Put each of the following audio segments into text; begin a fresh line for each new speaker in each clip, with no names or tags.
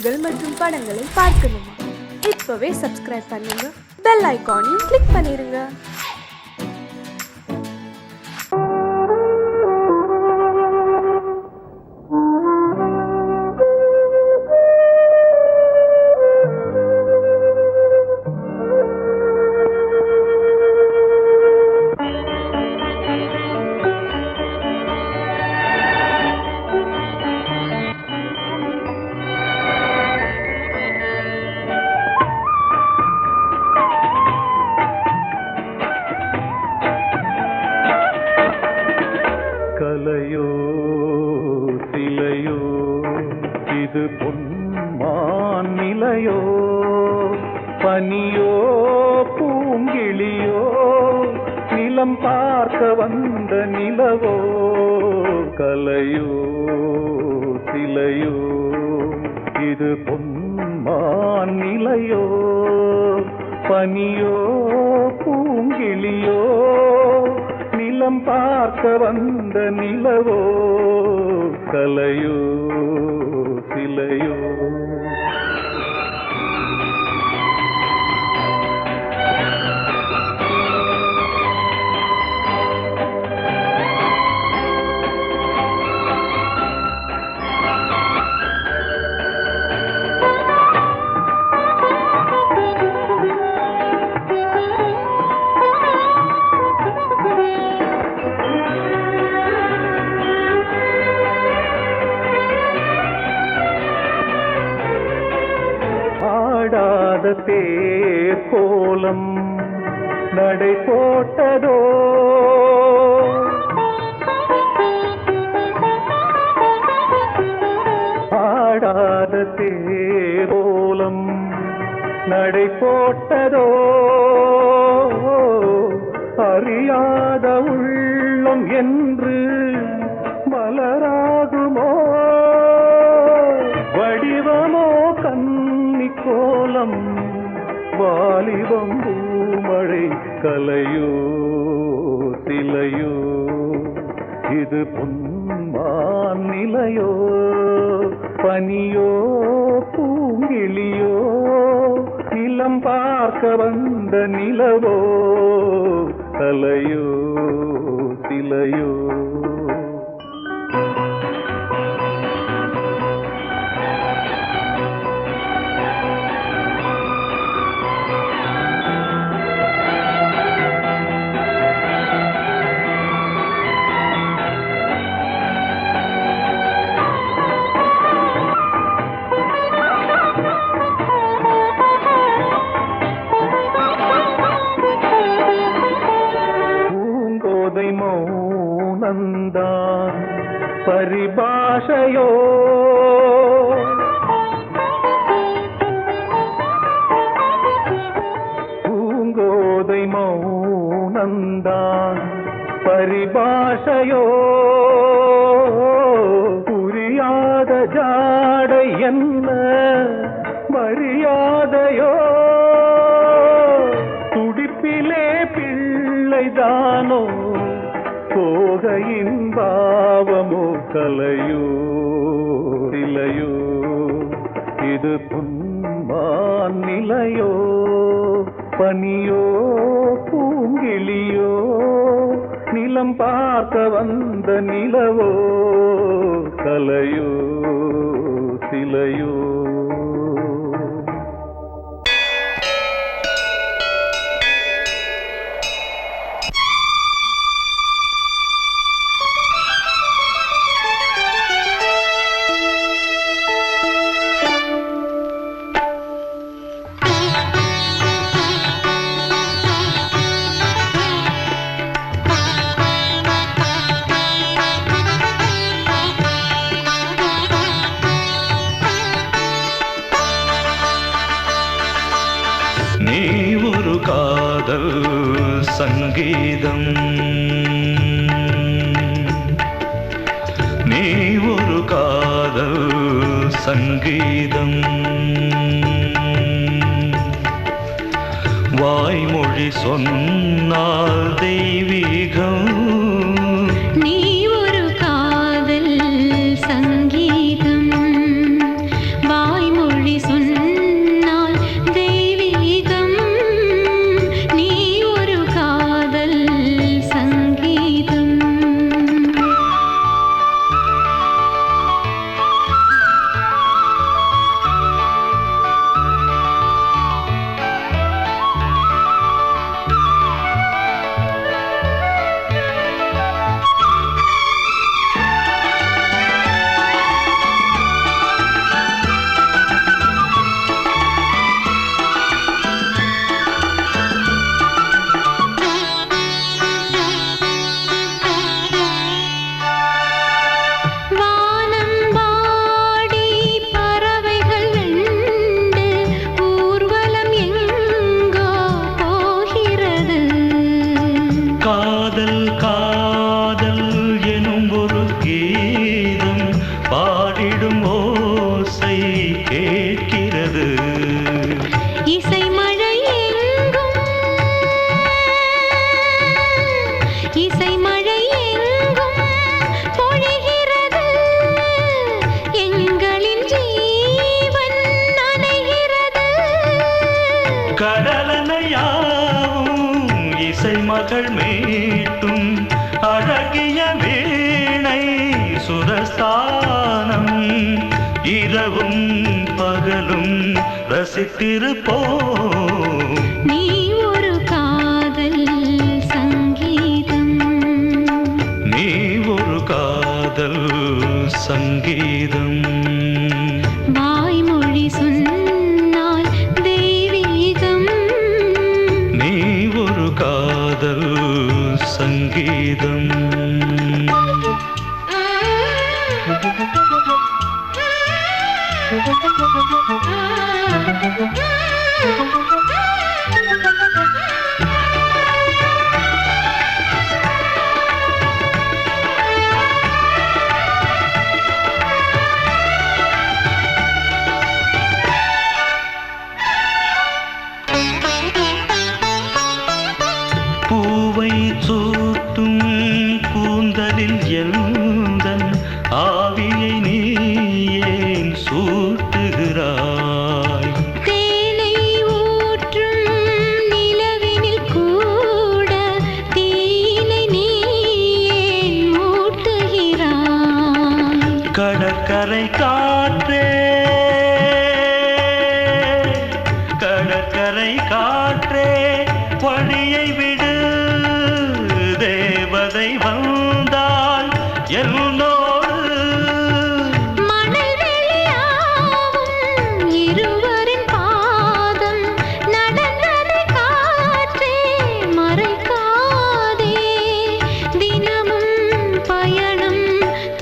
செய்திகள் மற்றும் படங்களை பார்க்கணுமா? இப்பவே சப்ஸ்கிரைப் பண்ணுங்க, பெல் ஐகானையும் கிளிக் பண்ணிருங்க.
கலையோ சிலையோ இது பொன்மான் நிலையோ, பனியோ பூங்கிளியோ நிலம் பார்க்க வந்த நிலவோ. கலையோ சிலையோ இது பொன்மான் நிலையோ, பனியோ பூங்கிளியோ நிலம் பார்க்க வந்த நிலவோ. கலையோ சிலையோ தேர் கோலம் நடை போட்டதோ, ஆடாத தேர் கோலம் நடை போட்டதோ, அறியாத உள்ளம் என்று மலராகுமோ, வடிவமோ கன்னி கோலம் வாலிபம் பூமழை. கலையோ சிலையோ இது பொன்மான் நிலையோ, பனியோ பூங்கிளியோ நிலம் பார்க்க வந்த நிலவோ. கலையோ சிலையோ மௌனந்தான் பரிபாஷையோ, பூங்கோதை மௌனந்தான் பரிபாஷையோ, புரியாத ஜாடை என்ன மரியாதையோ, துடிப்பிலே பிள்ளைதானோ சோகையின் பாவமோ. கலையோ சிலையோ இது பொன்மான் நிலையோ, பனியோ பூங்கிளியோ நிலம் பார்க்க வந்த நிலவோ. கலையோ சிலையோ காதல் சங்கீதம், நீ ஒரு காதல் சங்கீதம், வாய்மொழி சொன்னால் தெய்வீகம்.
நீ ஒரு காதல் சங்கீதம், வாய்மொழி
கேட்கிறது.
இசை மழை எங்கும் இசை மழை எங்கும் பொழிகிறது. எங்களின் ஜீவன் நனைகிறது.
கடலனையாவும் இசை மகள் மீட்டும் அழகிய வீணை சுரஸ்தானம். இரவும் பகலும் ரசித்திருப்போம்.
நீ ஒரு காதல் சங்கீதம்.
நீ ஒரு காதல் சங்கீதம்.
வாய்மொழி சொன்னால் தெய்வீகம்.
நீ ஒரு காதல் சங்கீதம். பூவை சூட்டும் கூந்தலில் எந்தன் ஆவியை நீ ஏன் சூட்டுகிறாய்?
தேனை ஊற்றும் நிலவினில் கூட தீனை நீ ஏன் மூட்டுகிறாய்?
கடற்கரை காற்றே, கடற்கரை காற்றே வழியை விடு. தேவதை வந்தால் என்னோடு
மணல் வெளியாகும் இருவரின் பாதம் நடந்ததை காற்றே மறைக்காதே. தினமும் பயணம்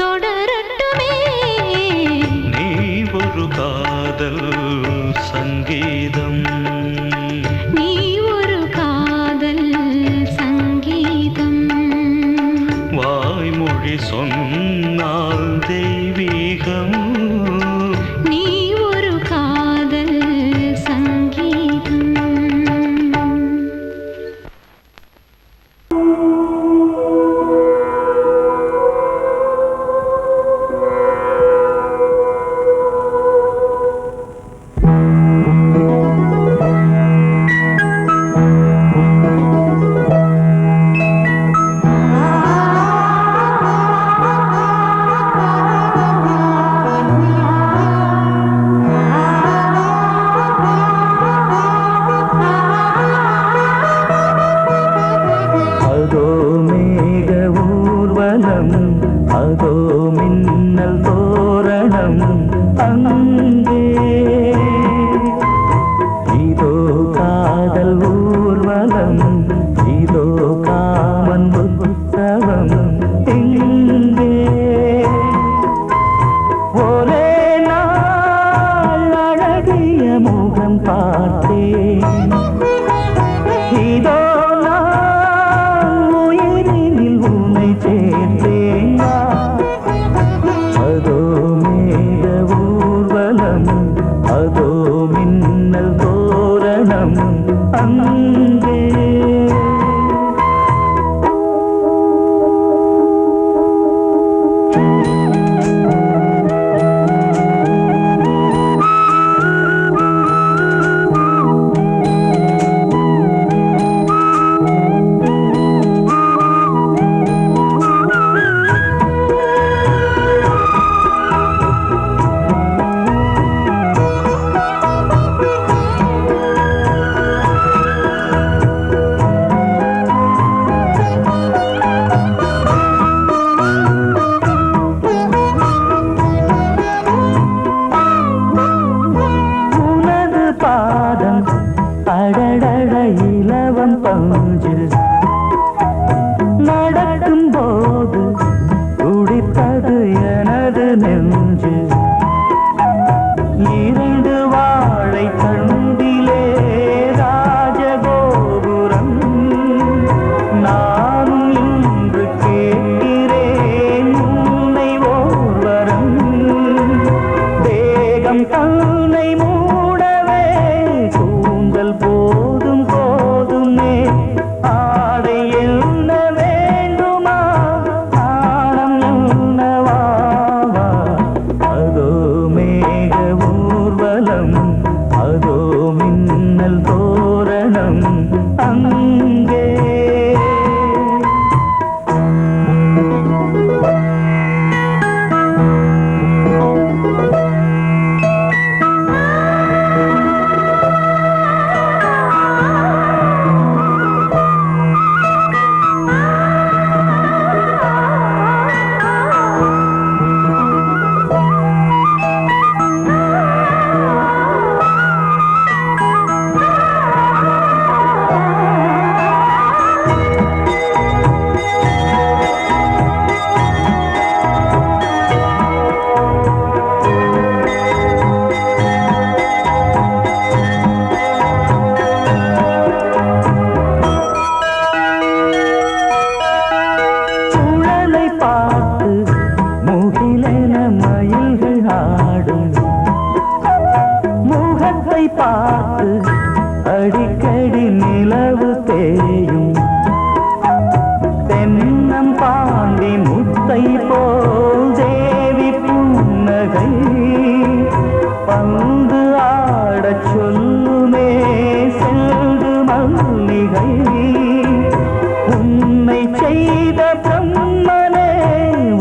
தொடரட்டுமே.
நீ ஒரு காதல் சங்கீதம்.
நீ ஒரு காதல் சங்கீதம்.
வாய்மொழி சொன்னால் தெய்வீகம்.
நீ ஒரு காதல் சங்கீதம்.
அதோ மேக ஊர்வலம், அதோ மின்னல் தோரணம் அங்கே. இதோ காதல் ஊர்வலம், இதோ காமன் உற்சவம் இங்கே. ஒரே நாள் அழகிய முகம் பார்த்தேன். இதோ நான் உயிரினில் உன்னை சேர்த்தேன். அதோ மேக ஊர்வலம், அதோ மின்னல் தோரணம் அங்கே. அடடட இலவம் பஞ்சு நடக்கும் போது துடித்தது எனது நெஞ்சு. இரண்டு வாழை தண்டிலே ராஜகோபுரம். நானும் இன்று கேட்கிறேன் உன்னை ஓர்வரம். தேகம் தந்த உன்னை மூடவே கூந்தல் போதும் போதுமே ஆடை என்ன வேண்டுமா ஆடம் என்னவா அதோ மேக ஊர்வலம் அதோ மின்னல் தோரணம் அங்கே பார்த்து அடிக்கடி நிலவு தேயும் தென்னம் பாண்டி முத்தை போல் தேவி புன்னகை பந்து ஆடச் சொல்லுமே செல்து மல்லிகை உன்னை செய்த பிரம்மனே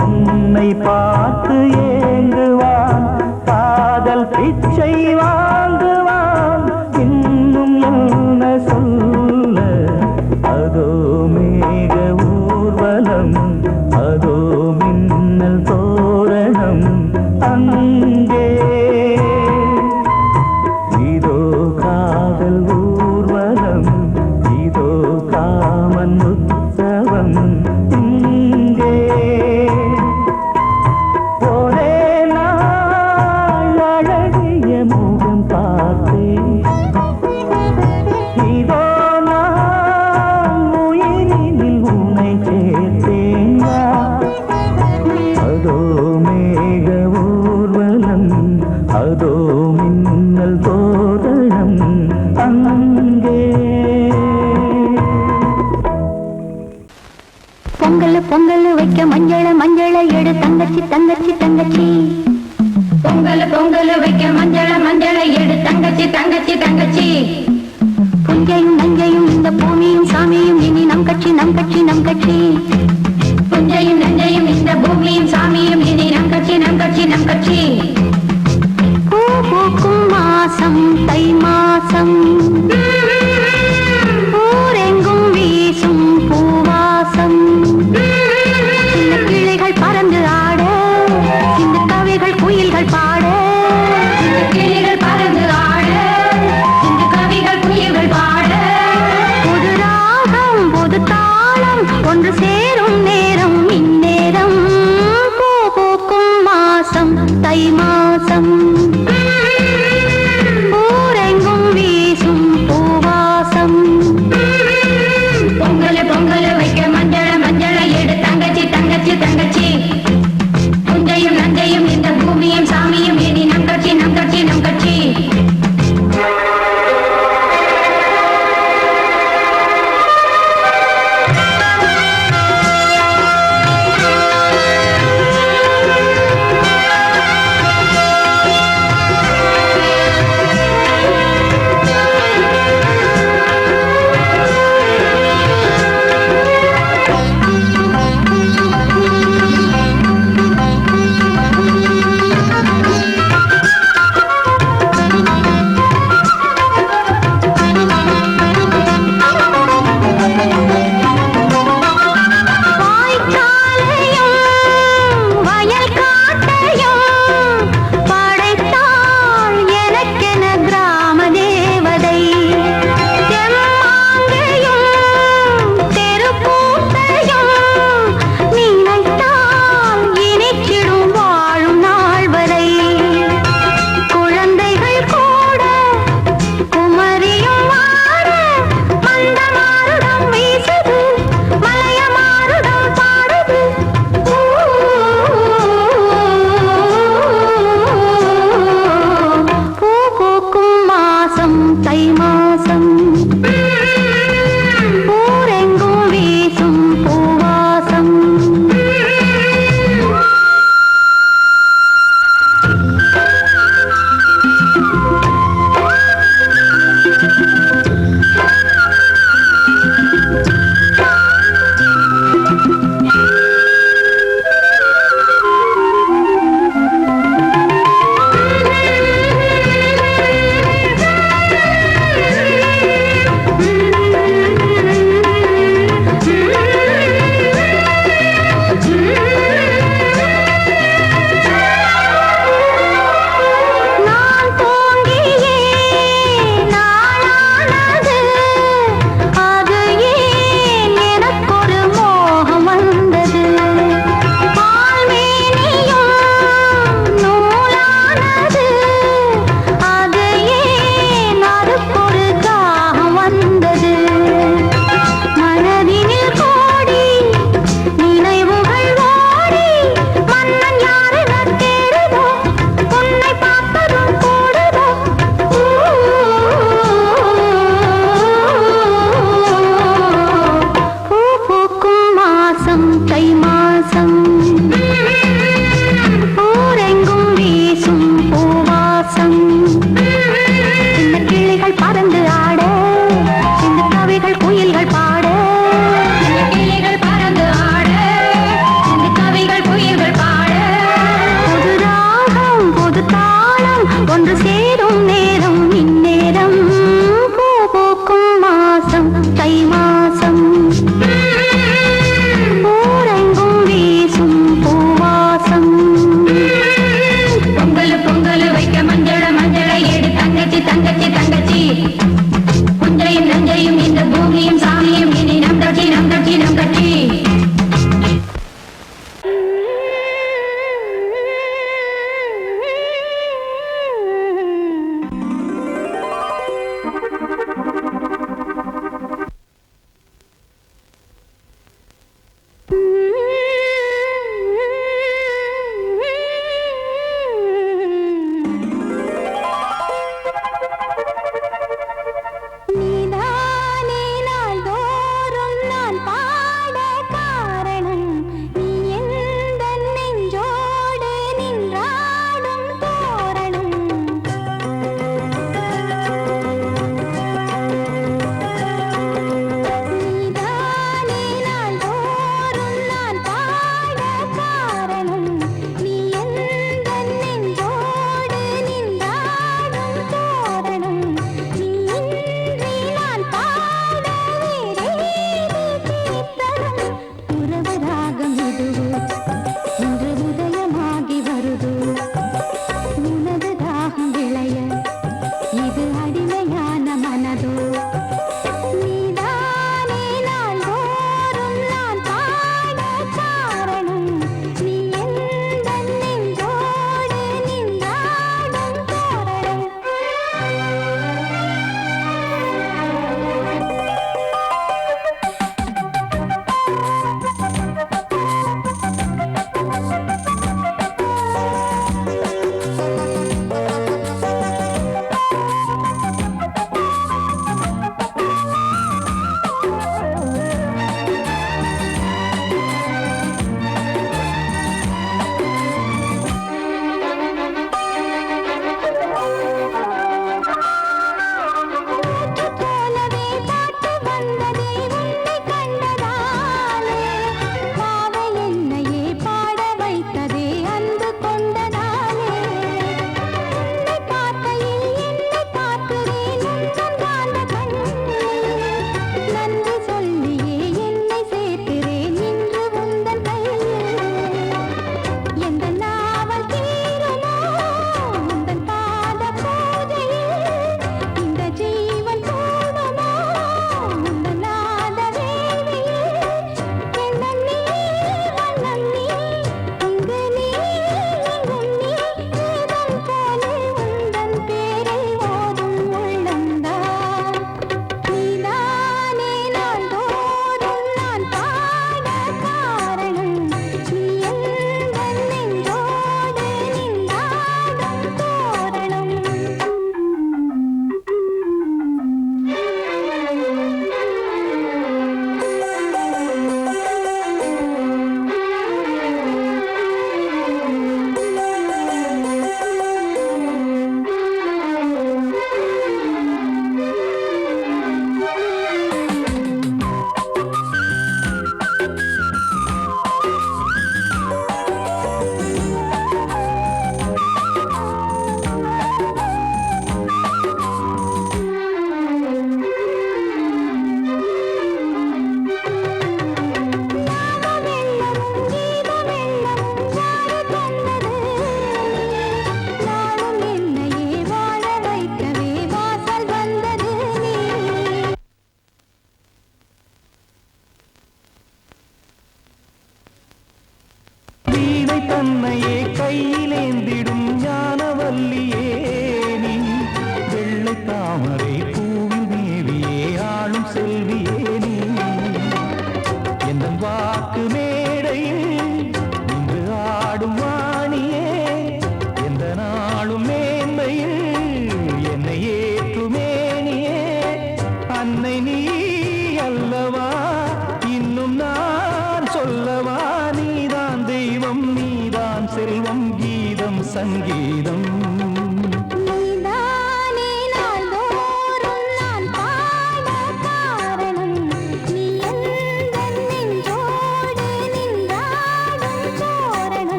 உன்னை பார்த்து ஏங்குவான் காதல் பிச்சை வாங்குவான் இன்னும் என்ன சொல்ல அதோ மேக ஊர்வலம் அதோ மின்னல் தோரணம் அங்கே இதோ காதல் ஊர்வலம் இதோ காமன் உற்சவம் இங்கே ஒரே நாள் அழகிய முகம் பார்த்தேன் இதோ நான் உயிரினில் உன்னை சேர்த்தேன் அதோ மேக ஊர்வலம் அதோ மின்னல் தோரணம் அங்கே
பொங்கல் பொங்கல் வைக்க மஞ்சள மஞ்சள எடு தங்கச்சி தங்கச்சி தங்கச்சி பொங்கல் பொங்கல் வைக்க மஞ்சள மஞ்சள எடு தங்கச்சி தங்கச்சி தங்கச்சி புஞ்சையும் நஞ்சையும் இந்த பூமியும் சாமியும் இனி நம் கட்சி நம் கட்சி நம் கட்சி புஞ்சையும் நஞ்சையும் இந்த பூமியும் சாமியும் இனி நம் கட்சி நம் கட்சி நம் கட்சி பூ பூக்கும் மாசம் தை மாசம் ஊரெங்கும் வீசும் பூவாசம் சின்ன கிளைகள் பறந்து ஆட சின்ன கவிகள் குயில்கள் பாட சின்ன கிளைகள் பறந்து ஆட சின்ன கவிகள் குயில்கள் பாட புது ராகம் புது தாளம் ஒன்று சேரும் நேரம் இந்நேரம் பூ பூக்கும் மாசம் தை மாசம் ஊரெங்கும் வீசும் பூவாசம் பொங்கல் பொங்கல் வைக்க மஞ்சள மஞ்சள எடு தங்கச்சி தங்கச்சி தங்கச்சி புஞ்சையும் நஞ்சையும் இந்த பூமியும் சாமியும் இனி நம் கட்சி நம் கட்சி நம் கட்சி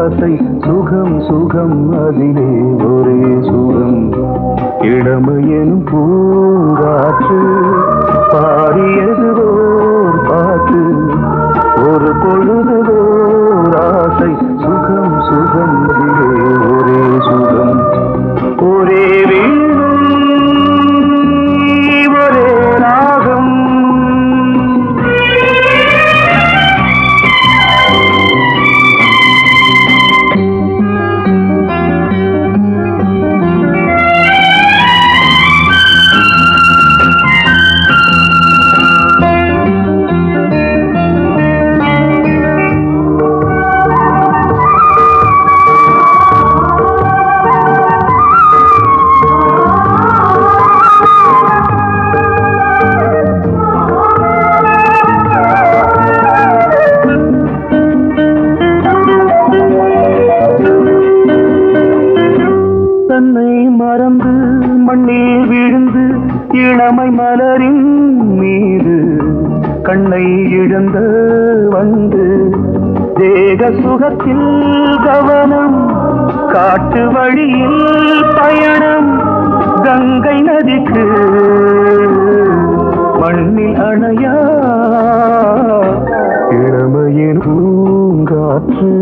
ஆசை சுகம் சுகம் அதிலே ஒரே சுகம் இளமையெனும் பூங்காற்று பாடியது ஓர் பாட்டு ஒரு பொழுதுவோர் ஆசை சுகம் சுகம் அதிலே ஒரே சுகம் ஒரே வீணை ஒரே ராகம் தன்னை மறந்து மண்ணில் விழுந்து இளமை மலரின் மீது கண்ணை இழந்த வந்து தேக சுகத்தில் கவனம் காட்டு வழியில் பயணம் கங்கை நதிக்கு மண்ணில் அணையா இளமையின் பூங்காற்று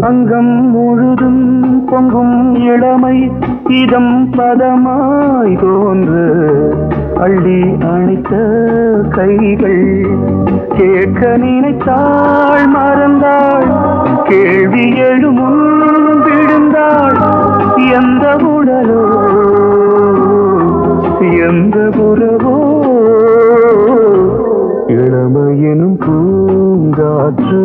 அங்கம் முழுதும் பொங்கும் இளமை இதம் பதமாய் தோன்று அள்ளி அணைத்த கைகள் கேட்க நினைத்தாள் மறந்தாள் கேள்வி எழுமுன் விழுந்தாள் எந்த உடலோ எந்த புறவோ இளமையெனும் பூங்காற்று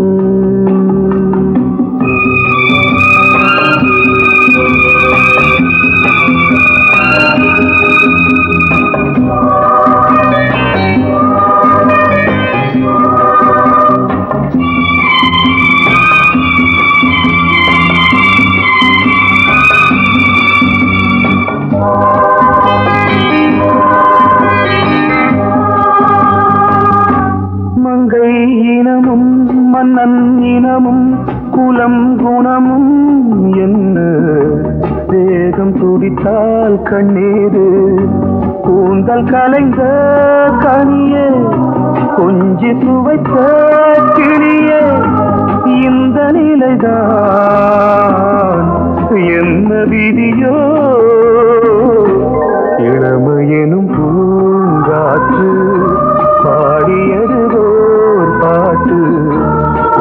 மங்கை இனமும் மன்னன் இனமும் குலம் குணமும் என்ன தேகம் துடித்தால் கண்ணீரு கூந்தல் கலைந்த கனியே கொஞ்சி துவைத்த கிளியே இந்த நிலைதான் என்ன விதியோ இளமையெனும் பூங்காற்று பாடியது ஓர் பாட்டு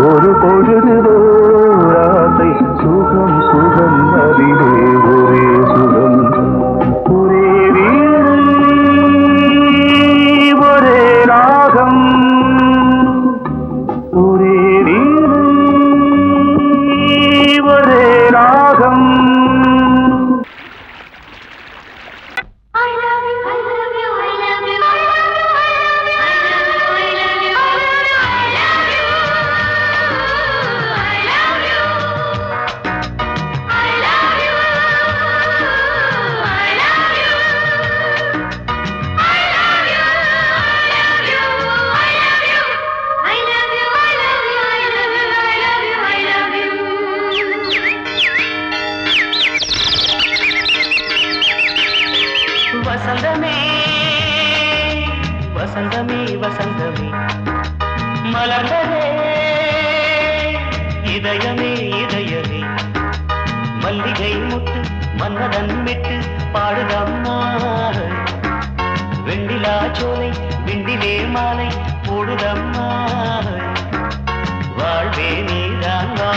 ஒரு பொழுதுவோர் ஆசை சுகம் சுகம் அதிலே ஒரே சுகம் ஒரே வீணை ஒரே ராகம் ஒரே வீணை ஒரே ராகம்
வசந்தமே வசந்தமே வசந்தமே மலர்ந்ததே இதயமே இதயமே மல்லிகை முட்டு மன்னதன் விட்டு பாடுதம்மா வெண்ணிலா சோலை விண்டிலே மாலை போடுதம்மா வாழ்வே நீதான் வா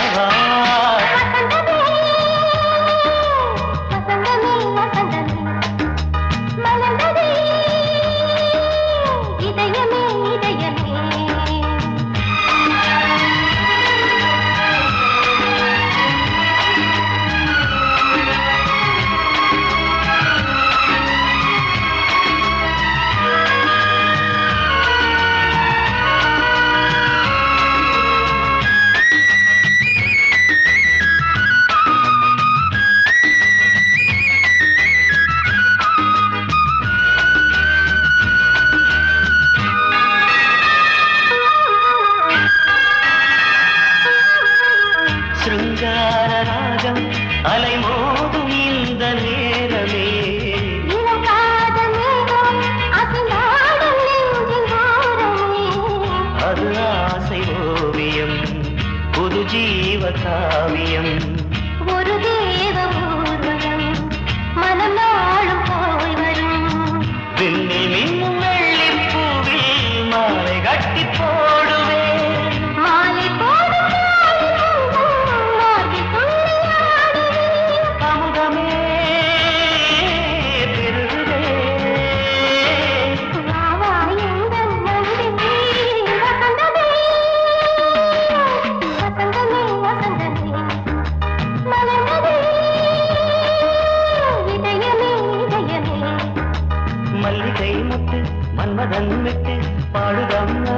மல்லிகை முத்து மன்மதன் விட்டு பாடுதம்மா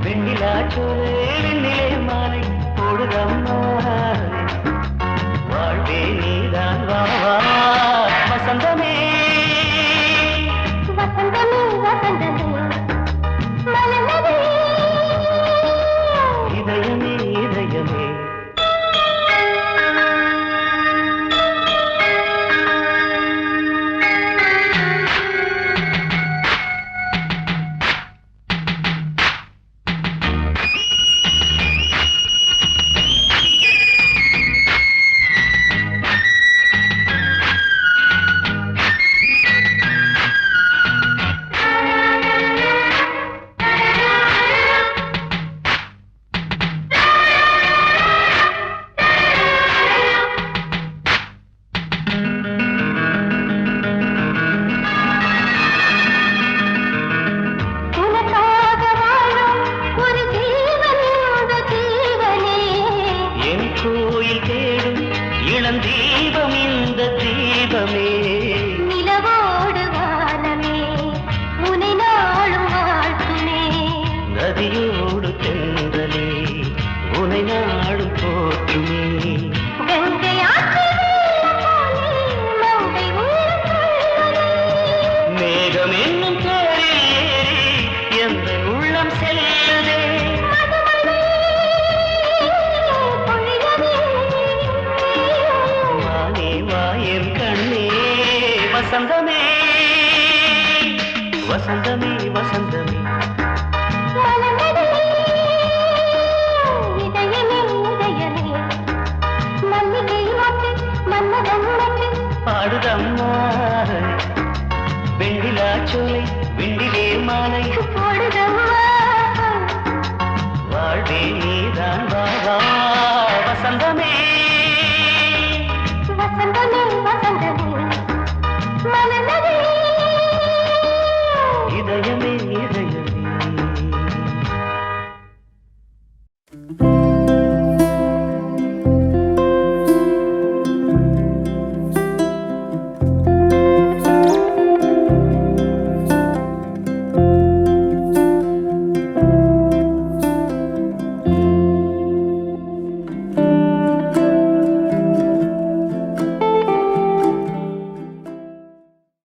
வெண்ணிலா சோலை வெண்ணிலே மாலை போடுதம்மா வாழ்வே நீதான் வா வா வசந்தமே
வசந்தமே வசந்தமே மலர்ந்ததே
இதயமே இதயமே தீபம் இந்த தீபமே
நிலவோடு வானமே உனை நாளும் வாழ்த்துமே
நதியோடு தென்றலே உனை நாடும் போற்றுமே
கங்கை
மேகம் என்னும் தேரில் ஏறி எந்த உள்ளம் செல்லுதே வசந்தமே வசந்தமே வசந்தமே
இதயமே இதயமே மல்லிகை மொட்டு மன்மதன் மொட்டு
பாடுதம்மா வெண்ணிலா சோலை வெண்ணிலே மாலை